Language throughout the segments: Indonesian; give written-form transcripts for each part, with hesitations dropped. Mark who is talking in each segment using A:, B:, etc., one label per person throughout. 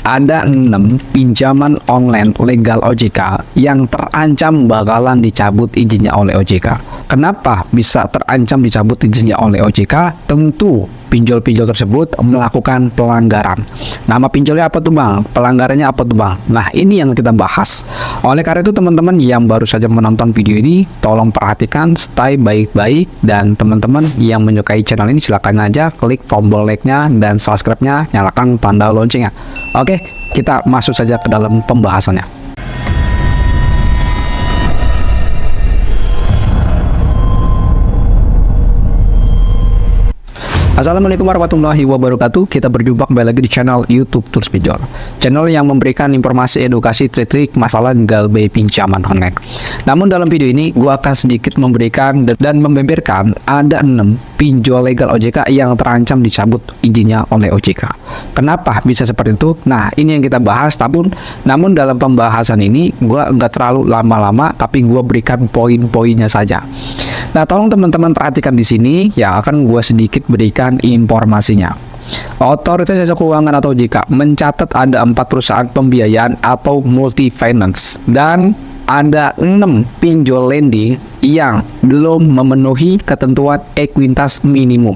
A: Ada 6 pinjaman online legal OJK yang terancam bakalan dicabut izinnya oleh OJK. Kenapa bisa terancam dicabut izinnya oleh OJK? Tentu pinjol-pinjol tersebut melakukan pelanggaran. Nama pinjolnya apa tuh bang? Pelanggarannya apa tuh bang? Nah ini yang kita bahas. Oleh karena itu teman-teman yang baru saja menonton video ini, tolong perhatikan, stay baik-baik, dan teman-teman yang menyukai channel ini silakan aja klik tombol like-nya dan subscribe-nya, nyalakan tanda loncengnya. Oke, kita masuk saja ke dalam pembahasannya. Assalamualaikum warahmatullahi wabarakatuh. Kita berjumpa kembali lagi di channel YouTube Tools Pinjol, channel yang memberikan informasi edukasi trik-trik masalah galbay pinjaman online. Namun dalam video ini gua akan sedikit memberikan dan membeberkan ada 6 pinjol legal OJK yang terancam dicabut izinnya oleh OJK. Kenapa bisa seperti itu? Nah ini yang kita bahas. Namun dalam pembahasan ini gua nggak terlalu lama-lama, tapi gua berikan poin-poinnya saja. Nah, tolong teman-teman perhatikan di sini yang akan gue sedikit berikan informasinya. Otoritas Jasa Keuangan atau OJK mencatat ada 4 perusahaan pembiayaan atau multi finance dan ada 6 pinjol lending yang belum memenuhi ketentuan ekuitas minimum.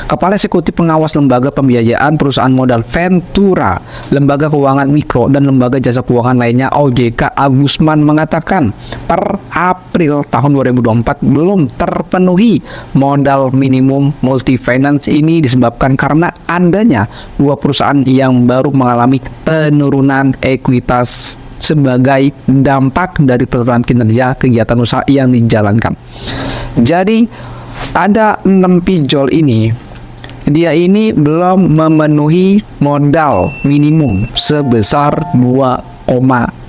A: Kepala Eksekutif Pengawas Lembaga Pembiayaan Perusahaan Modal Ventura, Lembaga Keuangan Mikro, dan Lembaga Jasa Keuangan lainnya OJK Agusman mengatakan per April tahun 2024 belum terpenuhi modal minimum multi finance. Ini disebabkan karena adanya 2 perusahaan yang baru mengalami penurunan ekuitas sebagai dampak dari penurunan kinerja kegiatan usaha yang dijalankan. Jadi ada 6 pinjol ini, dia ini belum memenuhi modal minimum sebesar 2,5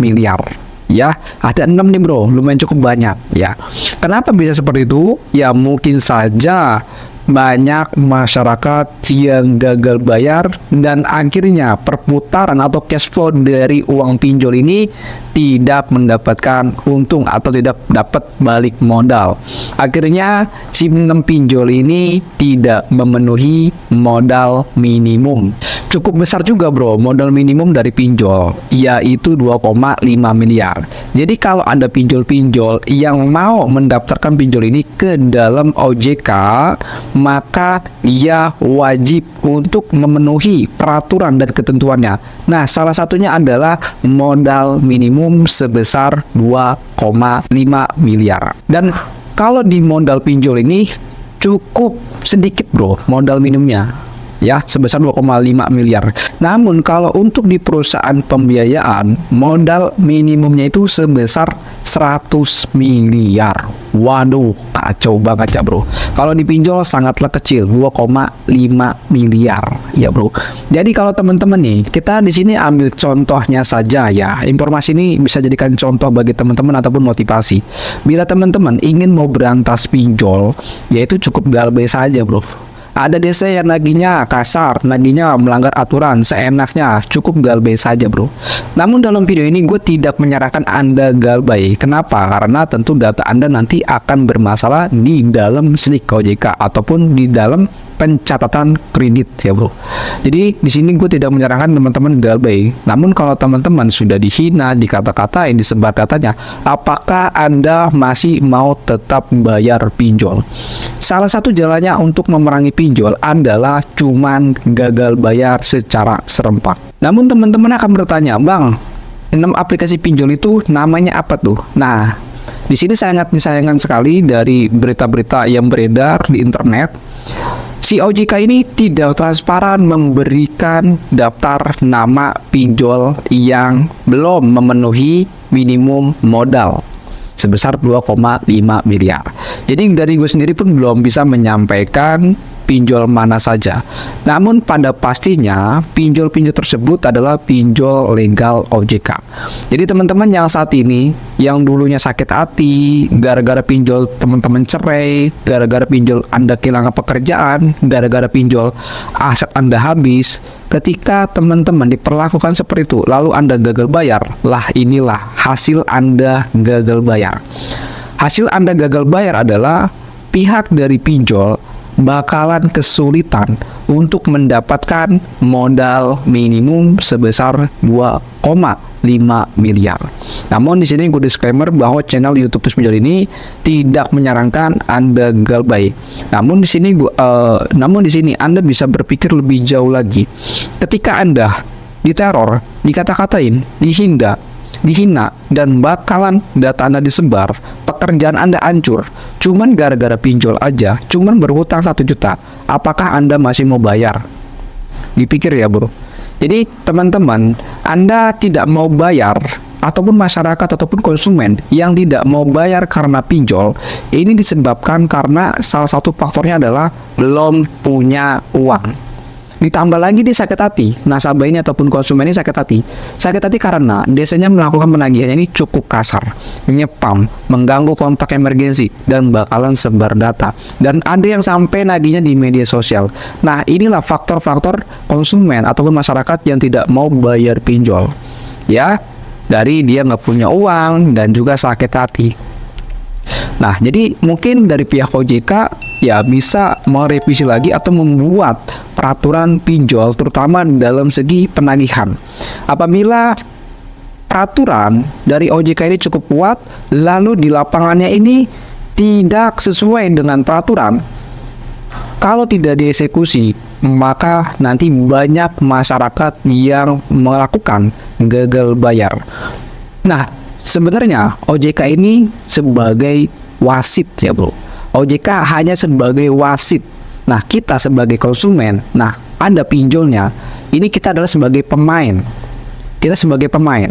A: miliar. Ya, ada 6 nih bro, lumayan cukup banyak ya. Kenapa bisa seperti itu? Ya mungkin saja banyak masyarakat yang gagal bayar dan akhirnya perputaran atau cash flow dari uang pinjol ini tidak mendapatkan untung atau tidak dapat balik modal. Akhirnya si 6 pinjol ini tidak memenuhi modal minimum. Cukup besar juga bro modal minimum dari pinjol, yaitu 2,5 miliar. Jadi kalau ada pinjol-pinjol yang mau mendaftarkan pinjol ini ke dalam OJK, maka dia wajib untuk memenuhi peraturan dan ketentuannya. Nah, salah satunya adalah modal minimum sebesar 2,5 miliar. Dan kalau di modal pinjol ini cukup sedikit bro modal minimumnya, ya sebesar 2,5 miliar. Namun kalau untuk di perusahaan pembiayaan modal minimumnya itu sebesar 100 miliar. Waduh, kacau banget ya bro. Kalau di pinjol sangatlah kecil, 2,5 miliar ya bro. Jadi kalau teman-teman nih, kita di sini ambil contohnya saja ya. Informasi ini bisa jadikan contoh bagi teman-teman ataupun motivasi. Bila teman-teman ingin mau berantas pinjol, yaitu cukup galbay saja bro. Ada desa yang nagihnya kasar, nagihnya melanggar aturan, seenaknya, cukup galbay saja bro. Namun dalam video ini gue tidak menyarankan Anda galbay. Kenapa? Karena tentu data Anda nanti akan bermasalah di dalam slik OJK ataupun di dalam pencatatan kredit ya bro. Jadi di sini gue tidak menyarankan teman-teman galbay. Namun kalau teman-teman sudah dihina, dikata-katain, disebar katanya, apakah Anda masih mau tetap bayar pinjol? Salah satu jalannya untuk memerangi pinjol adalah cuman gagal bayar secara serempak. Namun teman-teman akan bertanya, bang, 6 aplikasi pinjol itu namanya apa tuh? Nah, di sini sangat disayangkan sekali dari berita-berita yang beredar di internet. Si OJK ini tidak transparan memberikan daftar nama pinjol yang belum memenuhi minimum modal sebesar 2,5 miliar. Jadi dari gue sendiri pun belum bisa menyampaikan pinjol mana saja. Namun pada pastinya pinjol-pinjol tersebut adalah pinjol legal OJK. Jadi teman-teman yang saat ini yang dulunya sakit hati gara-gara pinjol teman-teman cerai, gara-gara pinjol Anda kehilangan pekerjaan, gara-gara pinjol aset Anda habis, ketika teman-teman diperlakukan seperti itu lalu Anda gagal bayar, lah inilah hasil Anda gagal bayar. Hasil Anda gagal bayar adalah pihak dari pinjol bakalan kesulitan untuk mendapatkan modal minimum sebesar 2,5 miliar. Namun di sini gue disclaimer bahwa channel YouTube Tulus Pinjol ini tidak menyarankan Anda galbay. Namun di sini Anda bisa berpikir lebih jauh lagi. Ketika Anda diteror, dikata-katain, dihina, dan bakalan data Anda disebar, pekerjaan Anda hancur, cuman gara-gara pinjol aja, cuman berhutang 1 juta, apakah Anda masih mau bayar? Dipikir ya bro. Jadi teman-teman, Anda tidak mau bayar, ataupun masyarakat ataupun konsumen yang tidak mau bayar karena pinjol, ini disebabkan karena salah satu faktornya adalah belum punya uang. Ditambah lagi dia sakit hati, nasabah ini ataupun konsumen ini sakit hati karena desanya melakukan penagihan ini cukup kasar, nyepam, mengganggu kontak emergensi, dan bakalan sebar data. Dan ada yang sampai nagihnya di media sosial. Nah, inilah faktor-faktor konsumen ataupun masyarakat yang tidak mau bayar pinjol. Ya, dari dia nggak punya uang dan juga sakit hati. Nah, jadi mungkin dari pihak OJK ya bisa merevisi lagi atau membuat peraturan pinjol terutama dalam segi penagihan. Apabila peraturan dari OJK ini cukup kuat, lalu di lapangannya ini tidak sesuai dengan peraturan, kalau tidak dieksekusi, maka nanti banyak masyarakat yang melakukan gagal bayar. Nah, sebenarnya OJK ini sebagai wasit ya bro. OJK hanya sebagai wasit. Nah, kita sebagai konsumen, nah Anda pinjolnya, ini kita adalah sebagai pemain. Kita sebagai pemain,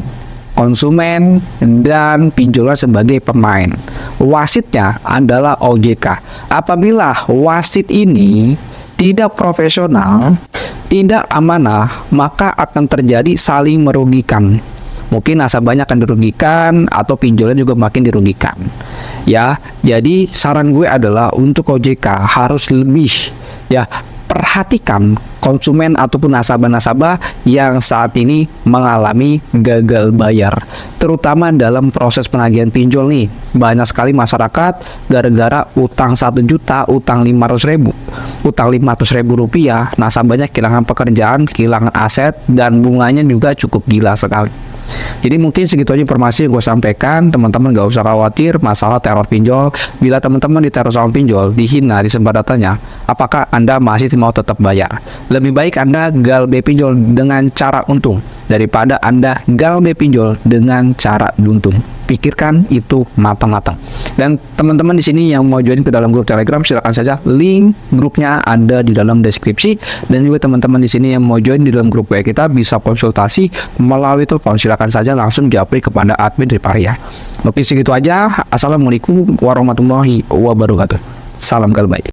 A: konsumen dan pinjolnya sebagai pemain. Wasitnya adalah OJK. Apabila wasit ini tidak profesional, tidak amanah, maka akan terjadi saling merugikan. Mungkin nasabahnya akan dirugikan atau pinjolnya juga makin dirugikan. Ya, jadi saran gue adalah untuk OJK harus lebih ya perhatikan konsumen ataupun nasabah-nasabah yang saat ini mengalami gagal bayar, terutama dalam proses penagihan pinjol nih. Banyak sekali masyarakat gara-gara utang 1 juta, utang 500.000, utang 500.000 rupiah, nasabahnya kehilangan pekerjaan, kehilangan aset, dan bunganya juga cukup gila sekali. Jadi mungkin segitu aja informasi yang gue sampaikan. Teman-teman gak usah khawatir masalah teror pinjol. Bila teman-teman diteror sama pinjol, dihina, disebar datanya, apakah Anda masih mau tetap bayar? Lebih baik Anda galbay pinjol dengan cara untung daripada Anda galbay pinjol dengan cara buntung. Pikirkan itu matang-matang. Dan teman-teman di sini yang mau join ke dalam grup Telegram, silakan saja, link grupnya ada di dalam deskripsi. Dan juga teman-teman di sini yang mau join di dalam grup WA kita bisa konsultasi melalui telepon, silakan saja langsung japri kepada admin Riparia. Mungkin segitu aja. Assalamualaikum warahmatullahi wabarakatuh. Salam galbay.